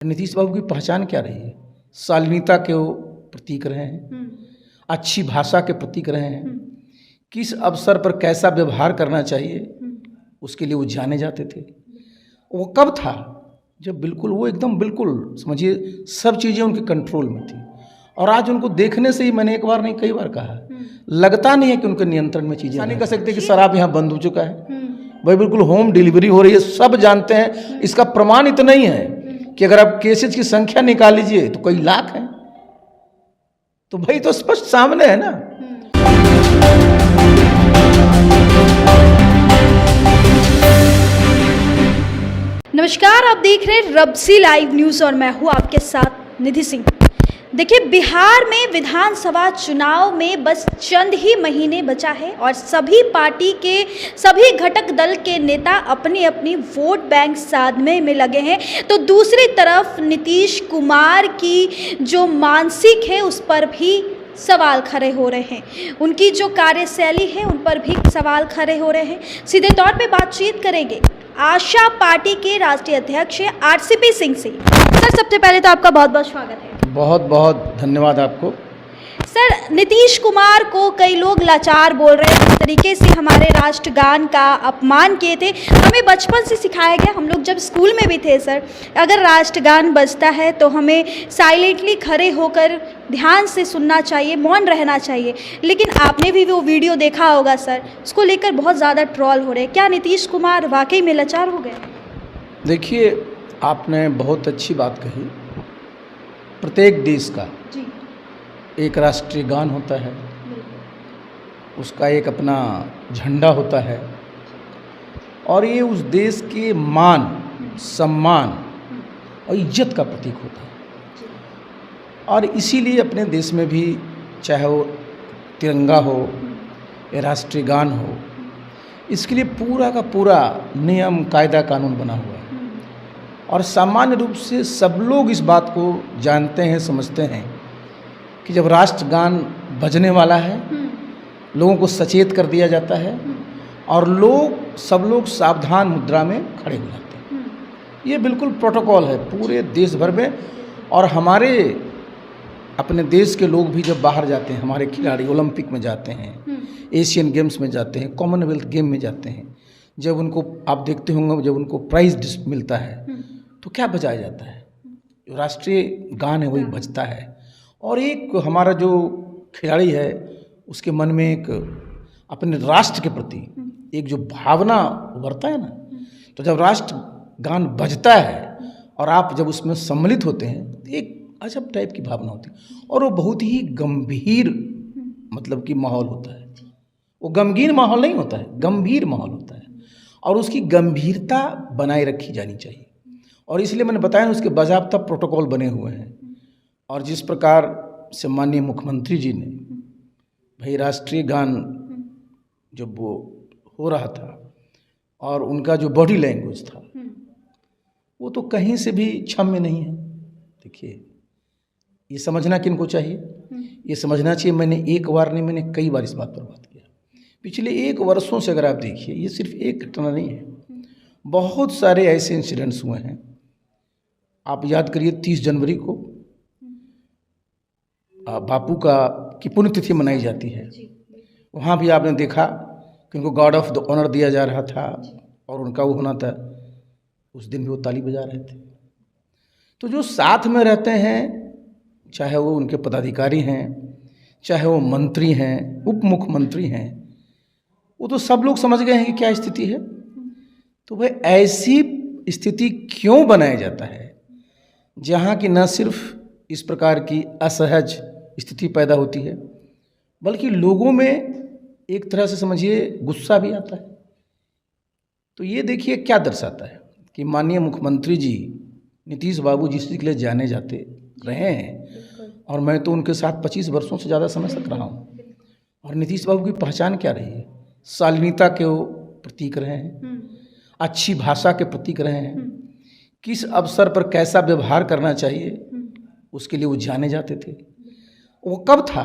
नीतीश बाबू की पहचान क्या रही है? शालीनता के वो प्रतीक रहे हैं, अच्छी भाषा के प्रतीक रहे हैं, किस अवसर पर कैसा व्यवहार करना चाहिए उसके लिए वो जाने जाते थे। वो कब था जब बिल्कुल वो एकदम बिल्कुल समझिए सब चीज़ें उनके कंट्रोल में थी। और आज उनको देखने से ही मैंने एक बार नहीं कई बार कहा, लगता नहीं है कि उनके नियंत्रण में चीज़ें नहीं कह सकते कि शराब यहाँ बंद हो चुका है। भाई बिल्कुल होम डिलीवरी हो रही है, सब जानते हैं। इसका प्रमाण इतना ही है कि अगर आप केसेस की संख्या निकाल लीजिए तो कई लाख हैं। तो भाई तो स्पष्ट सामने है ना। नमस्कार, आप देख रहे हैं रब्सी लाइव न्यूज़ और मैं हूं आपके साथ निधि सिंह। देखिए, बिहार में विधानसभा चुनाव में बस चंद ही महीने बचा है और सभी पार्टी के सभी घटक दल के नेता अपनी अपनी वोट बैंक साधने में लगे हैं। तो दूसरी तरफ नीतीश कुमार की जो मानसिक है उस पर भी सवाल खड़े हो रहे हैं। उनकी जो कार्यशैली है उन पर भी सवाल खड़े हो रहे हैं। सीधे तौर पे बातचीत करेंगे आशा पार्टी के राष्ट्रीय अध्यक्ष आरसीपी सिंह से। सर, सबसे पहले तो आपका बहुत बहुत स्वागत है। बहुत बहुत धन्यवाद आपको। सर, नीतीश कुमार को कई लोग लाचार बोल रहे हैं। इस तरीके से हमारे राष्ट्रगान का अपमान किए थे। हमें बचपन से सिखाया गया, हम लोग जब स्कूल में भी थे सर, अगर राष्ट्रगान बजता है तो हमें साइलेंटली खड़े होकर ध्यान से सुनना चाहिए, मौन रहना चाहिए। लेकिन आपने भी वो वीडियो देखा होगा सर, उसको लेकर बहुत ज़्यादा ट्रोल हो रहे हैं। क्या नीतीश कुमार वाकई में लाचार हो गए? देखिए, आपने बहुत अच्छी बात कही। प्रत्येक देश का जी, एक राष्ट्रीय गान होता है, उसका एक अपना झंडा होता है और ये उस देश के मान, सम्मान और इज्जत का प्रतीक होता है। और इसीलिए अपने देश में भी चाहे वो तिरंगा हो या राष्ट्रीय गान हो, इसके लिए पूरा का पूरा नियम, कायदा, कानून बना हुआ है। और सामान्य रूप से सब लोग इस बात को जानते हैं, समझते हैं कि जब राष्ट्रगान बजने वाला है, लोगों को सचेत कर दिया जाता है और सब लोग सावधान मुद्रा में खड़े हो जाते हैं। ये बिल्कुल प्रोटोकॉल है पूरे देश भर में। और हमारे अपने देश के लोग भी जब बाहर जाते हैं, हमारे खिलाड़ी ओलंपिक में जाते हैं, एशियन गेम्स में जाते हैं, कॉमनवेल्थ गेम में जाते हैं, जब उनको आप देखते होंगे, जब उनको प्राइज मिलता है तो क्या बजाया जाता है? जो राष्ट्रीय गान है वही बजता है। और एक हमारा जो खिलाड़ी है उसके मन में एक अपने राष्ट्र के प्रति एक जो भावना उभरता है ना, तो जब राष्ट्र गान बजता है और आप जब उसमें सम्मिलित होते हैं तो एक अजब टाइप की भावना होती है। और वो बहुत ही गंभीर मतलब कि माहौल होता है। वो गमगीन माहौल नहीं होता है, गंभीर माहौल होता है। और उसकी गंभीरता बनाए रखी जानी चाहिए। और इसलिए मैंने बताया ना, उसके बाज़ाब्ता प्रोटोकॉल बने हुए हैं। और जिस प्रकार से माननीय मुख्यमंत्री जी ने भाई राष्ट्रीय गान जब वो हो रहा था और उनका जो बॉडी लैंग्वेज था वो तो कहीं से भी क्षम्य नहीं है। देखिए, ये समझना किनको चाहिए? ये समझना चाहिए, मैंने एक बार नहीं, मैंने कई बार इस बात पर बात किया। पिछले 1 वर्षों से अगर आप देखिए, ये सिर्फ एक घटना नहीं है, बहुत सारे ऐसे इंसिडेंट्स हुए हैं। आप याद करिए 30 जनवरी को बापू की पुण्यतिथि मनाई जाती है। वहाँ भी आपने देखा कि उनको गार्ड ऑफ द ऑनर दिया जा रहा था और उनका वो होना था, उस दिन भी वो ताली बजा रहे थे। तो जो साथ में रहते हैं, चाहे वो उनके पदाधिकारी हैं, चाहे वो मंत्री हैं, उप मुख्यमंत्री हैं, वो तो सब लोग समझ गए हैं कि क्या स्थिति है। तो भाई ऐसी स्थिति क्यों बनाया जाता है जहाँ की न सिर्फ इस प्रकार की असहज स्थिति पैदा होती है, बल्कि लोगों में एक तरह से समझिए गुस्सा भी आता है। तो ये देखिए क्या दर्शाता है कि माननीय मुख्यमंत्री जी नीतीश बाबू जिस चीज़ के लिए जाने जाते रहे हैं, और मैं तो उनके साथ 25 वर्षों से ज़्यादा समय तक रहा हूँ, और नीतीश बाबू की पहचान क्या रही है? शालीनता के वो प्रतीक रहे हैं, अच्छी भाषा के प्रतीक रहे हैं, किस अवसर पर कैसा व्यवहार करना चाहिए उसके लिए वो जाने जाते थे। वो कब था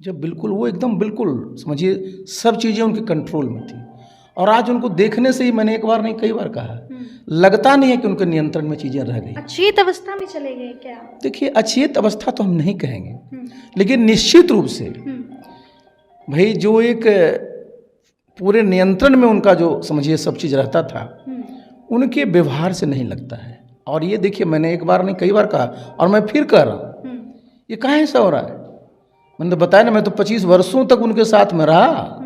जब बिल्कुल वो एकदम बिल्कुल समझिए सब चीज़ें उनके कंट्रोल में थी। और आज उनको देखने से ही मैंने एक बार नहीं कई बार कहा, लगता नहीं है कि उनके नियंत्रण में चीज़ें रह गई। अचेत अवस्था में चले गए क्या? देखिए, अचेत अवस्था तो हम नहीं कहेंगे, लेकिन निश्चित रूप से भाई जो एक पूरे नियंत्रण में उनका जो समझिए सब चीज़ रहता था, उनके व्यवहार से नहीं लगता है। और ये देखिए, मैंने एक बार नहीं कई बार कहा और मैं फिर कह रहा हूँ, ये कहाँ ऐसा हो रहा है? मैंने तो बताया ना, मैं तो 25 वर्षों तक उनके साथ में रहा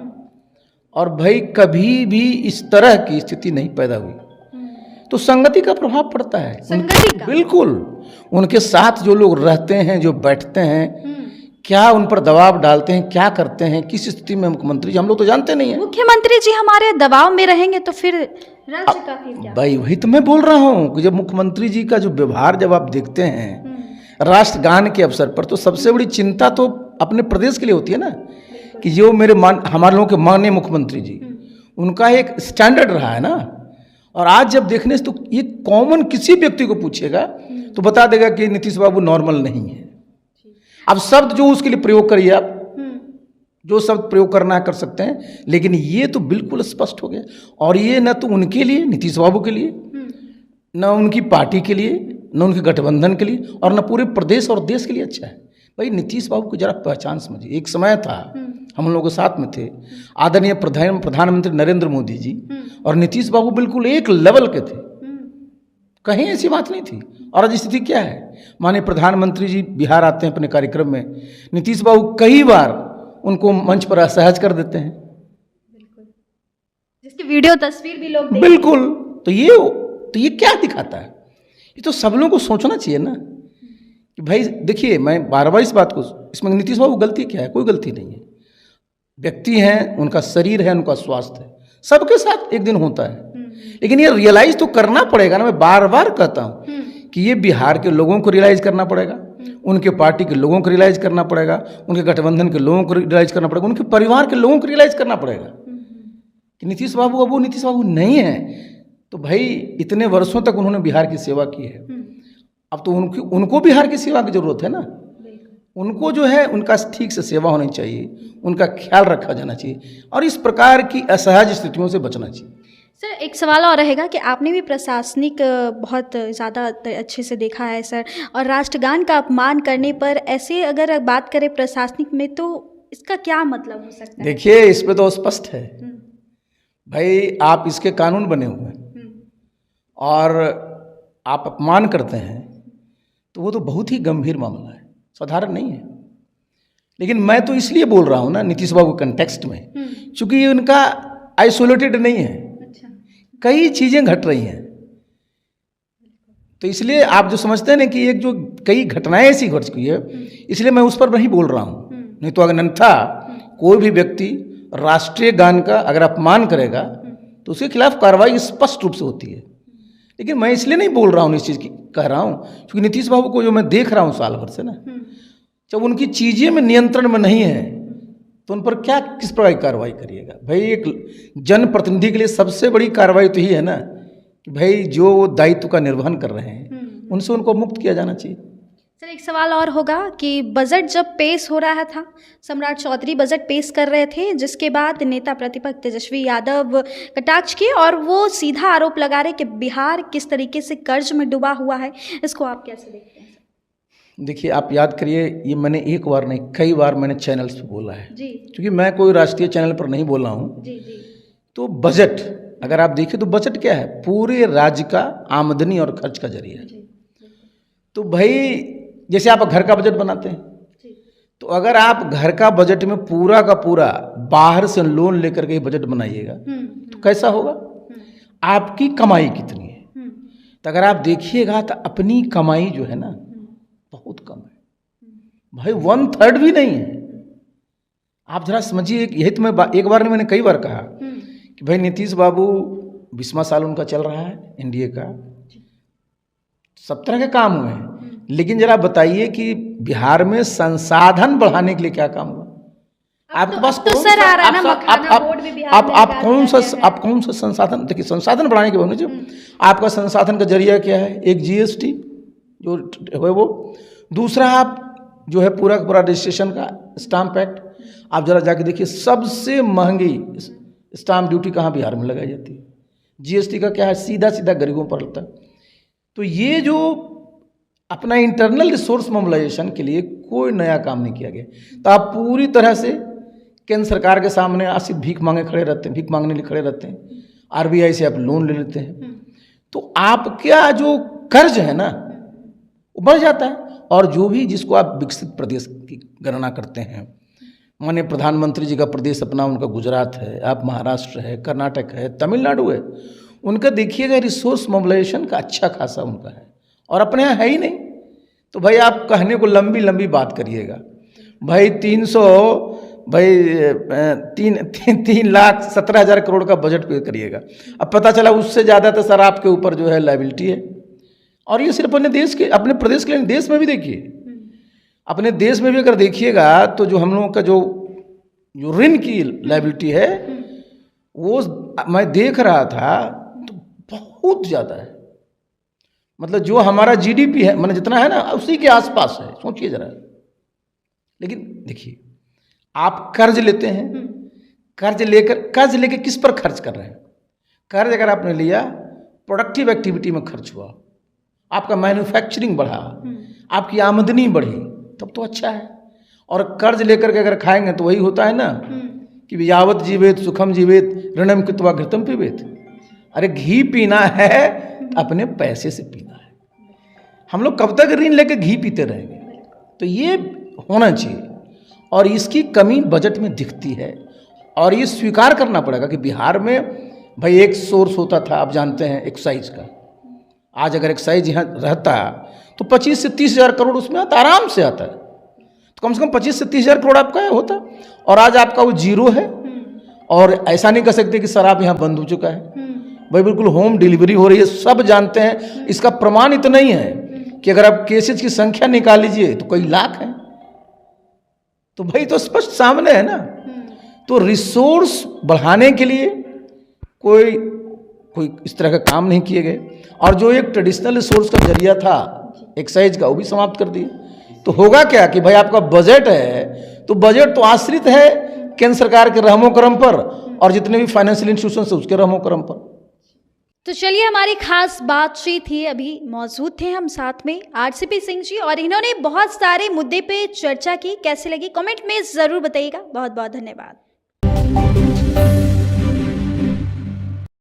और भाई कभी भी इस तरह की स्थिति नहीं पैदा हुई। तो संगति का प्रभाव पड़ता है, संगति का? बिल्कुल। उनके साथ जो लोग रहते हैं, जो बैठते हैं, क्या उन पर दबाव डालते हैं, क्या करते हैं, किस स्थिति में मुख्यमंत्री जी, हम लोग तो जानते नहीं है। मुख्यमंत्री जी हमारे दबाव में रहेंगे तो फिर राज्य का फिर क्या? भाई वही तो मैं बोल रहा हूँ कि जब मुख्यमंत्री जी का जो व्यवहार जब आप देखते हैं राष्ट्रगान के अवसर पर, तो सबसे बड़ी चिंता तो अपने प्रदेश के लिए होती है ना, कि जो हमारे लोगों के माननीय मुख्यमंत्री जी, उनका एक स्टैंडर्ड रहा है ना। और आज जब देखने से तो ये कॉमन किसी व्यक्ति को पूछेगा तो बता देगा कि नीतीश बाबू नॉर्मल नहीं है। अब शब्द जो उसके लिए प्रयोग करिए, आप जो शब्द प्रयोग करना है कर सकते हैं, लेकिन ये तो बिल्कुल स्पष्ट हो गया। और ये न तो उनके लिए, नीतीश बाबू के लिए, न उनकी पार्टी के लिए, न उनके गठबंधन के लिए, और न पूरे प्रदेश और देश के लिए अच्छा है। भाई नीतीश बाबू को जरा पहचान समझिए। एक समय था, हम लोगों के साथ में थे आदरणीय प्रधानमंत्री नरेंद्र मोदी जी, और नीतीश बाबू बिल्कुल एक लेवल के थे, कहीं ऐसी बात नहीं थी। और आज स्थिति क्या है? माननीय प्रधानमंत्री जी बिहार आते हैं अपने कार्यक्रम में, नीतीश बाबू कई बार उनको मंच पर असहज कर देते हैं, जिसकी वीडियो तस्वीर भी लोग बिल्कुल। तो ये क्या दिखाता है? ये तो सब लोगों को सोचना चाहिए ना कि भाई देखिए, मैं बार बार इस बात को, इसमें नीतीश बाबू गलती क्या है? कोई गलती नहीं है। व्यक्ति हैं, उनका शरीर है, उनका स्वास्थ्य है, सबके साथ एक दिन होता है। लेकिन ये रियलाइज तो करना पड़ेगा ना। मैं बार बार कहता हूँ कि ये बिहार के लोगों को रियलाइज करना पड़ेगा, उनके पार्टी के लोगों को रियलाइज करना पड़ेगा, उनके गठबंधन के लोगों को रियलाइज करना पड़ेगा, उनके परिवार के लोगों को रियलाइज करना पड़ेगा कि नीतीश बाबू अब वो नीतीश बाबू नहीं है। तो भाई इतने वर्षों तक उन्होंने बिहार की सेवा की है, अब तो उनको बिहार की सेवा की जरूरत है ना। उनको जो है उनका ठीक से सेवा होनी चाहिए, उनका ख्याल रखा जाना चाहिए, और इस प्रकार की असहज स्थितियों से बचना चाहिए। सर, एक सवाल और रहेगा कि आपने भी प्रशासनिक बहुत ज़्यादा अच्छे से देखा है सर, और राष्ट्रगान का अपमान करने पर ऐसे अगर बात करें प्रशासनिक में, तो इसका क्या मतलब हो सकता है? देखिए, इस पे तो स्पष्ट है भाई, आप इसके कानून बने हुए हैं और आप अपमान करते हैं, तो वो तो बहुत ही गंभीर मामला है, साधारण नहीं है। लेकिन मैं तो इसलिए बोल रहा हूँ ना नीतीश बाबू कंटेक्स्ट में, क्योंकि ये उनका आइसोलेटेड नहीं है, कई चीज़ें घट रही हैं। तो इसलिए आप जो समझते हैं ना कि एक जो कई घटनाएं ऐसी घट चुकी है, इसलिए मैं उस पर नहीं बोल रहा हूँ। नहीं तो अगर अन्यथा कोई भी व्यक्ति राष्ट्रीय गान का अगर अपमान करेगा तो उसके खिलाफ कार्रवाई स्पष्ट रूप से होती है। लेकिन मैं इसलिए नहीं बोल रहा हूँ, इस चीज़ की कह रहा हूँ क्योंकि नीतीश बाबू को जो मैं देख रहा हूँ साल भर से ना, जब उनकी चीज़ें में नियंत्रण में नहीं है तो उन पर क्या किस प्रकार की कार्रवाई करिएगा? भाई एक जनप्रतिनिधि के लिए सबसे बड़ी कार्रवाई तो ही है ना कि भाई जो वो दायित्व का निर्वहन कर रहे हैं उनसे उनको मुक्त किया जाना चाहिए। सर, एक सवाल और होगा कि बजट जब पेश हो रहा था, सम्राट चौधरी बजट पेश कर रहे थे, जिसके बाद नेता प्रतिपक्ष तेजस्वी यादव कटाक्ष किए और वो सीधा आरोप लगा रहे कि बिहार किस तरीके से कर्ज में डूबा हुआ है। इसको आप कैसे देखते हैं? देखिए, आप याद करिए, ये मैंने एक बार नहीं कई बार मैंने चैनल्स पे बोला है जी, क्योंकि मैं कोई राष्ट्रीय चैनल पर नहीं बोला हूँ जी जी। तो बजट अगर आप देखिए तो बजट क्या है? पूरे राज्य का आमदनी और खर्च का जरिया है। तो भाई जैसे आप घर का बजट बनाते हैं, तो अगर आप घर का बजट में पूरा का पूरा बाहर से लोन लेकर के बजट बनाइएगा तो कैसा होगा? आपकी कमाई कितनी है? तो अगर आप देखिएगा तो अपनी कमाई जो है ना बहुत कम है भाई, 1/3 भी नहीं है। आप जरा समझिए, यही तो मैं एक बार नहीं मैंने कई बार कहा कि भाई नीतीश बाबू 20वां साल उनका चल रहा है एनडीए का, सब तरह के काम हुए हैं, लेकिन जरा बताइए कि बिहार में संसाधन बढ़ाने के लिए क्या काम हुआ? आपके पास आप कौन सा संसाधन? देखिए, संसाधन बढ़ाने के होने चाहिए। आपका संसाधन का जरिया क्या है? एक जीएसटी जो है वो, दूसरा आप जो है पूरा का पूरा रजिस्ट्रेशन का स्टाम्प एक्ट। आप जरा जाके देखिए, सबसे महंगी स्टाम्प ड्यूटी कहाँ बिहार में लगाई जाती है? जीएसटी का क्या है? सीधा सीधा गरीबों पर लगता है। तो ये जो अपना इंटरनल रिसोर्स मोबिलाइजेशन के लिए कोई नया काम नहीं किया गया, तो आप पूरी तरह से केंद्र सरकार के सामने आसिफ भीख मांगने के लिए खड़े रहते हैं। आरबीआई से आप लोन ले लेते हैं, तो आपका जो कर्ज है ना वो बढ़ जाता है। और जो भी जिसको आप विकसित प्रदेश की गणना करते हैं, माननीय प्रधानमंत्री जी का प्रदेश अपना उनका गुजरात है, आप महाराष्ट्र है, कर्नाटक है, तमिलनाडु है, उनका देखिएगा रिसोर्स मोबिलाइजेशन का अच्छा खासा उनका है, और अपने यहाँ है ही नहीं। तो भाई आप कहने को लंबी लंबी बात करिएगा, भाई 3,17,000 करोड़ का बजट पे करिएगा, अब पता चला उससे ज़्यादा तो सर आपके ऊपर जो है लायबिलिटी है। और ये सिर्फ अपने देश के, अपने प्रदेश के लिए, देश में भी देखिए, अपने देश में भी अगर देखिएगा तो जो हम लोगों का जो ऋण की लायबिलिटी है वो मैं देख रहा था तो बहुत ज़्यादा है। मतलब जो हमारा जीडीपी है, मतलब जितना है ना उसी के आसपास है, सोचिए जरा। लेकिन देखिए आप कर्ज लेते हैं, कर्ज लेकर किस पर खर्च कर रहे हैं? कर्ज अगर आपने लिया, प्रोडक्टिव एक्टिविटी में खर्च हुआ, आपका मैन्युफैक्चरिंग बढ़ा, आपकी आमदनी बढ़ी, तब तो अच्छा है। और कर्ज लेकर के अगर खाएंगे तो वही होता है ना कि यावत जीवेत सुखम जीवेत ऋणम कृत्वा घृतम पिबेत। अरे घी पीना है अपने पैसे से पीना है। हम लोग कब तक ऋण लेकर घी पीते रहेंगे? तो ये होना चाहिए, और इसकी कमी बजट में दिखती है। और ये स्वीकार करना पड़ेगा कि बिहार में भाई एक सोर्स होता था, आप जानते हैं, एक्साइज का। आज अगर एक्साइज यहाँ रहता तो 25 से 30 हज़ार करोड़ उसमें आता, आराम से आता है। तो कम से कम 25 से 30 हज़ार करोड़ आपका होता, और आज आपका वो जीरो है। और ऐसा नहीं कह सकते कि शराब यहाँ बंद हो चुका है, भाई बिल्कुल होम डिलीवरी हो रही है, सब जानते हैं। इसका प्रमाण इतना ही है कि अगर आप केसेज की संख्या निकाल लीजिए तो कई लाख हैं। तो भाई तो स्पष्ट सामने है ना। तो रिसोर्स बढ़ाने के लिए कोई इस तरह का काम नहीं किए गए, और जो एक ट्रेडिशनल रिसोर्स का जरिया था एक्साइज का, वो भी समाप्त कर दिए। तो होगा क्या कि भाई आपका बजट है, तो बजट तो आश्रित है केंद्र सरकार के रहमो करम पर, और जितने भी फाइनेंशियल इंस्टीट्यूशन है उसके रहमो करम पर। तो चलिए, हमारी खास बातचीत थी, अभी मौजूद थे हम साथ में आरसीपी सिंह जी, और इन्होंने बहुत सारे मुद्दे पे चर्चा की। कैसे लगी कमेंट में ज़रूर बताइएगा। बहुत बहुत धन्यवाद।